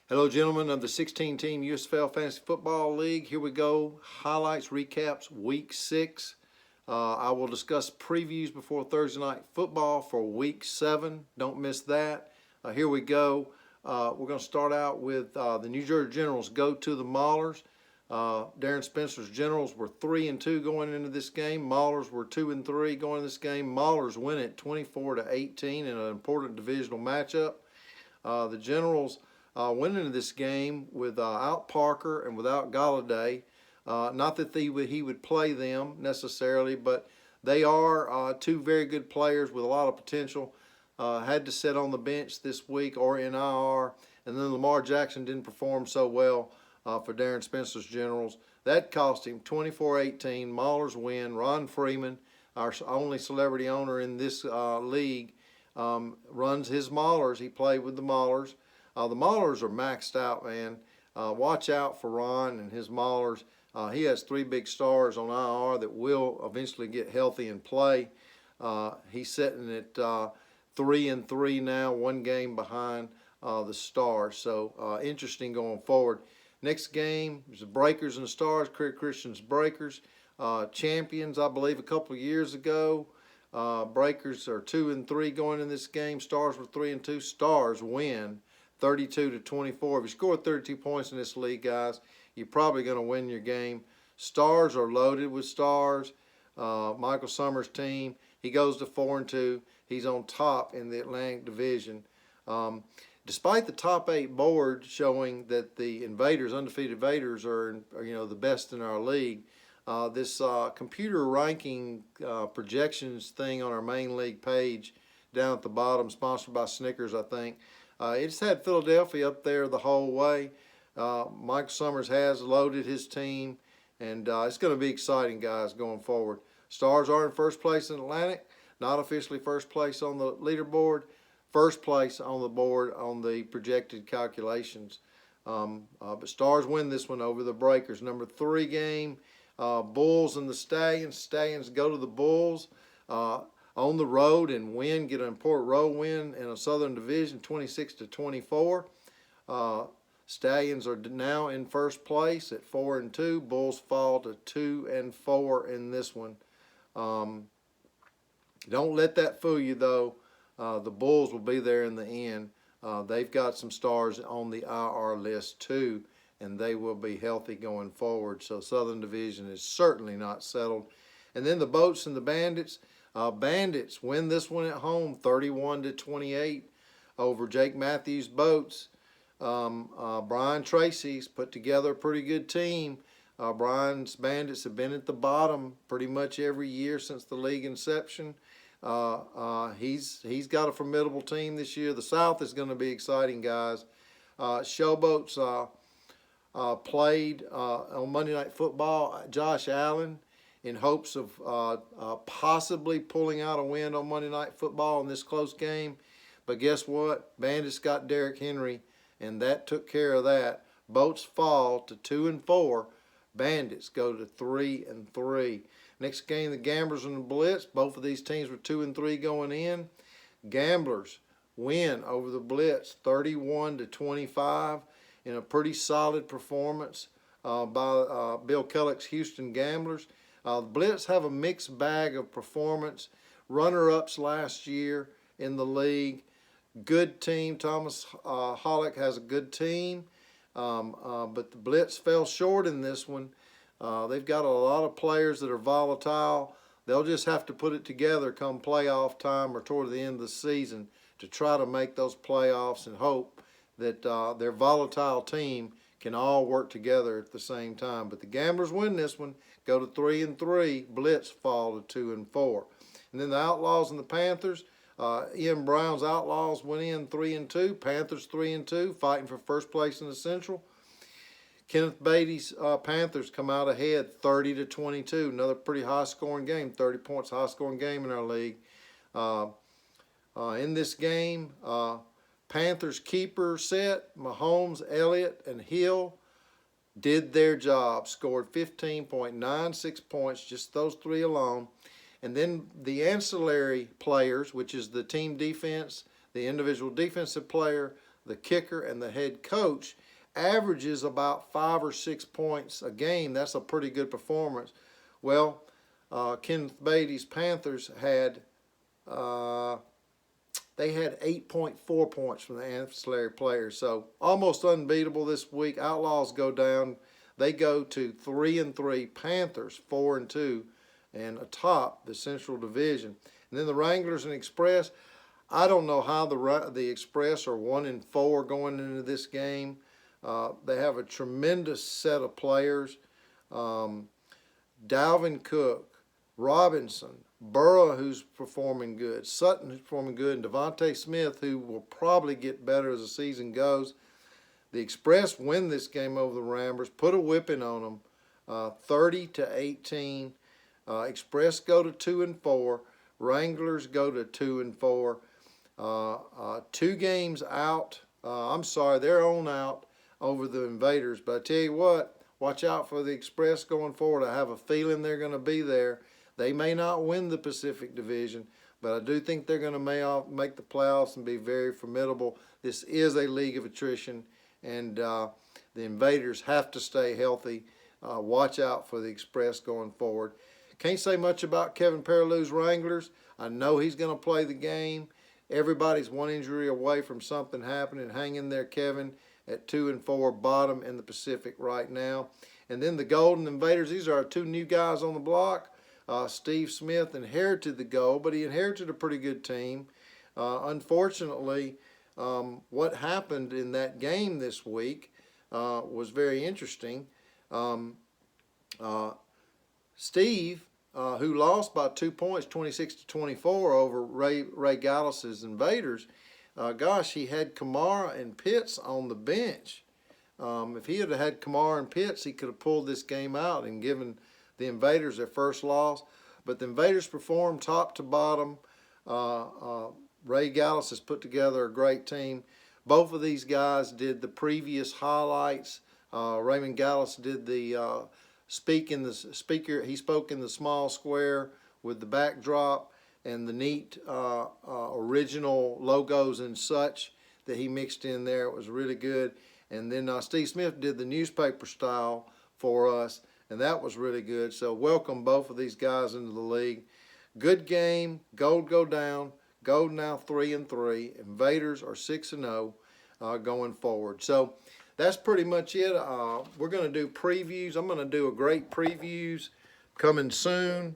Hello, gentlemen of the 16-team USFL Fantasy Football League. Here we go. Highlights, recaps, Week 6. I will discuss previews before Thursday Night Football for Week 7. Don't miss that. Here we go. We're going to start out with the New Jersey Generals go to the Maulers. Darren Spencer's Generals were 3-2 going into this game. Maulers were 2-3 going into this game. Maulers win it 24-18 in an important divisional matchup. The Generals went into this game without Parker and without Galladay. Not that he would play them necessarily, but they are two very good players with a lot of potential. Had to sit on the bench this week or in IR, and then Lamar Jackson didn't perform so well for Darren Spencer's Generals. That cost him 24-18. Maulers win. Ron Freeman, our only celebrity owner in this league, runs his Maulers. He played with the Maulers. The Maulers are maxed out, man. Watch out for Ron and his Maulers. He has 3 big stars on IR that will eventually get healthy and play. He's sitting at 3-3 now, 1 game behind the Stars. So interesting going forward. Next game is the Breakers and the Stars. Craig Christian's Breakers, champions, I believe, a couple of years ago. Breakers are 2-3 going in this game. Stars were 3-2. Stars win 32-24. If you score 32 points in this league, guys, you're probably going to win your game. Stars are loaded with stars. Michael Summers' team, he goes to 4-2. He's on top in the Atlantic Division. Despite the top 8 board showing that the undefeated Invaders, are the best in our league, this computer ranking projections thing on our main league page down at the bottom, sponsored by Snickers, I think. It's had Philadelphia up there the whole way. Mike Summers has loaded his team, and it's going to be exciting, guys, going forward. Stars are in first place in Atlantic, not officially first place on the leaderboard, first place on the board on the projected calculations. But Stars win this one over the Breakers. Number 3 game, Bulls and the Stallions. Stallions go to the Bulls on the road and get an important road win in a Southern Division, 26-24. Stallions are now in first place at 4-2. Bulls fall to 2-4 in this one. Don't let that fool you, though. The Bulls will be there in the end. They've got some stars on the IR list too, and they will be healthy going forward. So Southern Division is certainly not settled. And then the Boats and the Bandits. Bandits win this one at home, 31-28 over Jake Matthews' Boats. Brian Tracy's put together a pretty good team. Brian's Bandits have been at the bottom pretty much every year since the league inception. He's got a formidable team this year. The South is going to be exciting, guys. Showboats played on Monday Night Football Josh Allen in hopes of possibly pulling out a win on Monday Night Football in this close game. But guess what? Bandits got Derrick Henry, and that took care of that. Boats fall to 2-4. Bandits go to 3-3. Next game, the Gamblers and the Blitz. Both of these teams were 2-3 going in. Gamblers win over the Blitz 31-25 in a pretty solid performance by Bill Kellick's Houston Gamblers. The Blitz have a mixed bag of performance. Runner-ups last year in the league. Good team. Thomas Hollick has a good team. But the Blitz fell short in this one. They've got a lot of players that are volatile. They'll just have to put it together come playoff time or toward the end of the season to try to make those playoffs and hope that their volatile team can all work together at the same time. But the Gamblers win this one, go to 3-3. Blitz fall to 2-4. And then the Outlaws and the Panthers. Ian Brown's Outlaws went in 3-2. Panthers 3-2, fighting for first place in the Central. Kenneth Beatty's Panthers come out ahead 30-22. Another pretty high-scoring game, 30 points, high-scoring game in our league. In this game, Panthers keeper set, Mahomes, Elliott, and Hill did their job, scored 15.96 points, just those 3 alone. And then the ancillary players, which is the team defense, the individual defensive player, the kicker, and the head coach, averages about 5 or 6 points a game. That's a pretty good performance. Well, Kenneth Beatty's Panthers had they had 8.4 points from the ancillary players, so almost unbeatable this week. Outlaws go down; they go to 3-3. Panthers 4-2, and atop the Central Division. And then the Wranglers and Express. I don't know how the Express are 1-4 going into this game. They have a tremendous set of players. Dalvin Cook, Robinson, Burrow, who's performing good, Sutton, who's performing good, and Devontae Smith, who will probably get better as the season goes. The Express win this game over the Ramblers, put a whipping on them, 30-18. Express go to 2-4. Wranglers go to 2-4. 2 games out. They're on out over the Invaders. But I tell you what, watch out for the Express going forward. I have a feeling they're going to be there. They may not win the Pacific Division, but I do think they're going to make the playoffs and be very formidable. This is a league of attrition, and the Invaders have to stay healthy. Watch out for the Express going forward. Can't say much about Kevin Perillou's Wranglers. I know he's going to play the game. Everybody's 1 injury away from something happening. Hang in there, Kevin, at 2-4, bottom in the Pacific right now. And then the Golden Invaders. These are our 2 new guys on the block. Steve Smith inherited the Gold, but he inherited a pretty good team. Unfortunately, what happened in that game this week was very interesting. Steve, who lost by 2 points, 26-24 over Ray Gallus's Invaders, he had Kamara and Pitts on the bench. If he had Kamara and Pitts, he could have pulled this game out and given the Invaders their first loss. But the Invaders performed top to bottom. Ray Gallus has put together a great team. Both of these guys did the previous highlights. Raymond Gallus did the he spoke in the small square with the backdrop and the neat original logos and such that he mixed in there. It was really good. And then Steve Smith did the newspaper style for us, and that was really good. So welcome both of these guys into the league. Good game. Gold go down. Gold now 3-3. Invaders are 6-0 going forward. So that's pretty much it. We're going to do previews. I'm going to do a great previews coming soon.